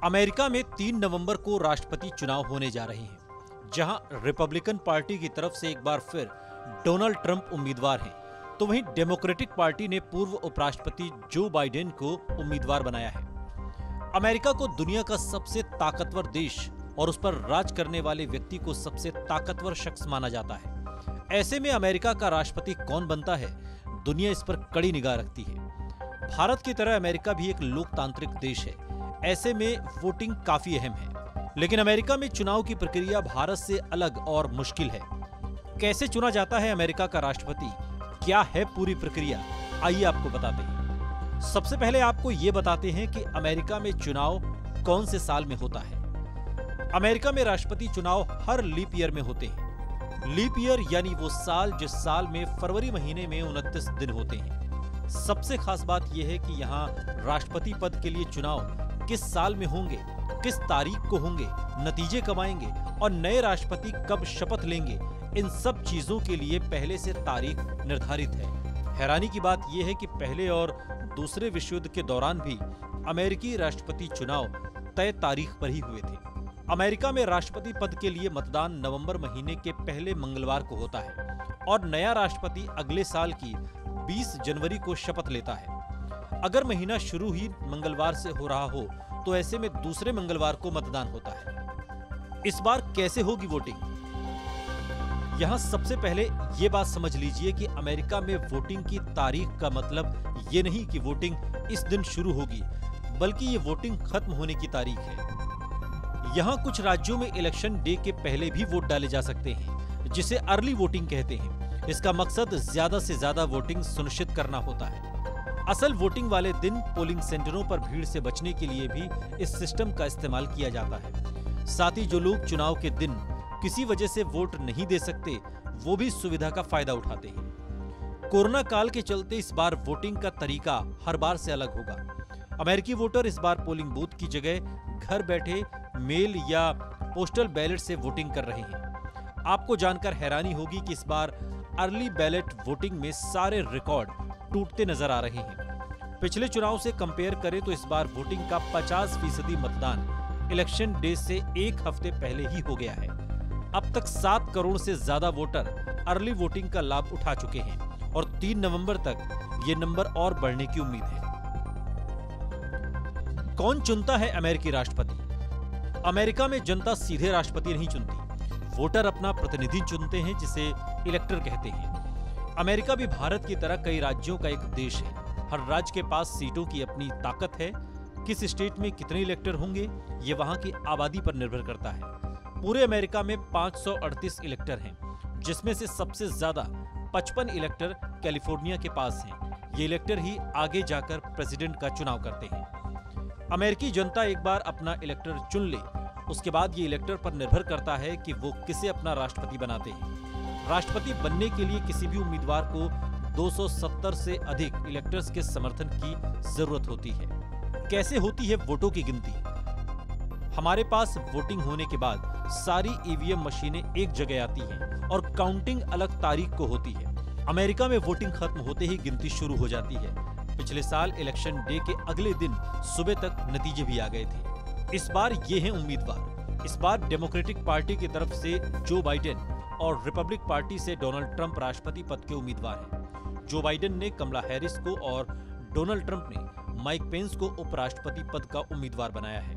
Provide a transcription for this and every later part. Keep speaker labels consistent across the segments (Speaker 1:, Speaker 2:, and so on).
Speaker 1: America में 3 नवंबर को राष्ट्रपति चुनाव होने जा रहे हैं, जहां रिपब्लिकन पार्टी की तरफ से एक बार फिर डोनाल्ड ट्रंप उम्मीदवार हैं, तो वहीं डेमोक्रेटिक पार्टी ने पूर्व उपराष्ट्रपति जो बाइडेन को उम्मीदवार बनाया है। अमेरिका को दुनिया का सबसे ताकतवर देश और उस पर राज करने वाले व्यक्ति को सबसे ताकतवर शख्स माना जाता है। ऐसे में अमेरिका का राष्ट्रपति कौन बनता है, दुनिया इस पर कड़ी निगाह रखती है। भारत की तरह अमेरिका भी एक लोकतांत्रिक देश है, ऐसे में वोटिंग काफी अहम है। लेकिन अमेरिका में चुनाव की प्रक्रिया भारत से अलग और मुश्किल है। कैसे चुना जाता है अमेरिका का राष्ट्रपति, क्या है पूरी प्रक्रिया, आइए आपको बताते हैं। सबसे पहले आपको ये बताते हैं कि अमेरिका में चुनाव कौन से साल में होता है। अमेरिका में राष्ट्रपति चुनाव हर लीप ईयर में होते हैं। लीप ईयर यानी वो साल जिस साल में फरवरी महीने में 29 दिन होते हैं। सबसे खास बात यह है कि यहाँ राष्ट्रपति पद के लिए चुनाव किस साल में होंगे, किस तारीख को होंगे, नतीजे कब आएंगे और नए राष्ट्रपति कब शपथ लेंगे, इन सब चीजों के लिए पहले से तारीख निर्धारित है। हैरानी की बात यह है कि पहले और दूसरे विश्व युद्ध के दौरान भी अमेरिकी राष्ट्रपति चुनाव तय तारीख पर ही हुए थे। अमेरिका में राष्ट्रपति पद के लिए मतदान नवंबर महीने के पहले मंगलवार को होता है और नया राष्ट्रपति अगले साल की 20 जनवरी को शपथ लेता है। अगर महीना शुरू ही मंगलवार से हो रहा हो तो ऐसे में दूसरे मंगलवार को मतदान होता है। इस बार कैसे होगी वोटिंग? यहाँ सबसे पहले ये बात समझ लीजिए कि अमेरिका में वोटिंग की तारीख का मतलब ये नहीं कि वोटिंग इस दिन शुरू होगी, बल्कि ये वोटिंग खत्म होने की तारीख है। यहाँ कुछ राज्यों में इलेक्शन डे के पहले भी वोट डाले जा सकते हैं, जिसे अर्ली वोटिंग कहते हैं। इसका मकसद ज्यादा से ज्यादा वोटिंग सुनिश्चित करना होता है। असल वोटिंग वाले दिन पोलिंग सेंटरों पर भीड़ से बचने के लिए भी इस सिस्टम का इस्तेमाल किया जाता है। साथ ही जो लोग चुनाव के दिन किसी वजह से वोट नहीं दे सकते, वो भी सुविधा का फायदा उठाते हैं। कोरोना काल के चलते इस बार वोटिंग का तरीका हर बार से अलग होगा। अमेरिकी वोटर इस बार पोलिंग बूथ की जगह घर बैठे मेल या पोस्टल बैलेट से वोटिंग कर रहे हैं। आपको जानकर हैरानी होगी कि इस बार अर्ली बैलेट वोटिंग में सारे रिकॉर्ड टूटते नजर आ रहे हैं। पिछले चुनाव से कंपेयर करें तो इस बार वोटिंग का 50% मतदान इलेक्शन डे से एक हफ्ते पहले ही हो गया है। अब तक 7 करोड़ से ज्यादा वोटर अर्ली वोटिंग का लाभ उठा चुके हैं और 3 नवंबर तक ये नंबर और बढ़ने की उम्मीद है। कौन चुनता है अमेरिकी राष्ट्रपति? अमेरिका में जनता सीधे राष्ट्रपति नहीं चुनती, वोटर अपना प्रतिनिधि चुनते हैं, जिसे इलेक्टर कहते हैं। अमेरिका भी भारत की तरह कई राज्यों का एक देश है। हर राज्य के पास सीटों की अपनी ताकत है। किस स्टेट में कितने इलेक्टर होंगे, ये वहां की आबादी पर निर्भर करता है। पूरे अमेरिका में 538 इलेक्टर हैं, जिसमें से सबसे ज्यादा 55 इलेक्टर कैलिफोर्निया के पास हैं। ये इलेक्टर ही आगे जाकर प्रेसिडेंट का चुनाव करते हैं। अमेरिकी जनता एक बार अपना इलेक्टर चुन ले, उसके बाद ये इलेक्टर पर निर्भर करता है कि वो किसे अपना राष्ट्रपति बनाते हैं। राष्ट्रपति बनने के लिए किसी भी उम्मीदवार को 270 से अधिक इलेक्टर्स के समर्थन की जरूरत होती है। कैसे होती है वोटों की गिनती? हमारे पास वोटिंग होने के बाद सारी ईवीएम मशीनें एक जगह आती हैं और काउंटिंग अलग तारीख को होती है। अमेरिका में वोटिंग खत्म होते ही गिनती शुरू हो जाती है। पिछले साल इलेक्शन डे के अगले दिन सुबह तक नतीजे भी आ गए थे। इस बार ये हैं उम्मीदवार। इस बार डेमोक्रेटिक पार्टी की तरफ से जो बाइडेन और रिपब्लिक पार्टी से डोनाल्ड ट्रंप राष्ट्रपति पद के उम्मीदवार हैं। जो बाइडेन ने कमला हैरिस को और डोनाल्ड ट्रंप ने माइक पेंस को उपराष्ट्रपति पद का उम्मीदवार बनाया है।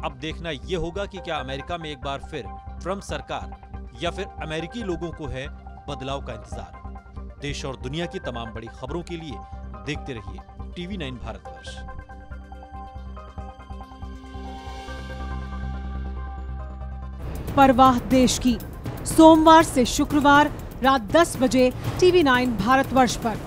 Speaker 1: अब देखना यह होगा कि क्या अमेरिका में एक बार फिर ट्रंप सरकार या फिर अमेरिकी लोगों को है बदलाव का इंतजार। देश और दुनिया की तमाम बड़ी खबरों के लिए देखते रहिए TV9 भारतवर्ष।
Speaker 2: परवाह देश की, सोमवार से शुक्रवार रात 10 बजे TV9 भारतवर्ष पर।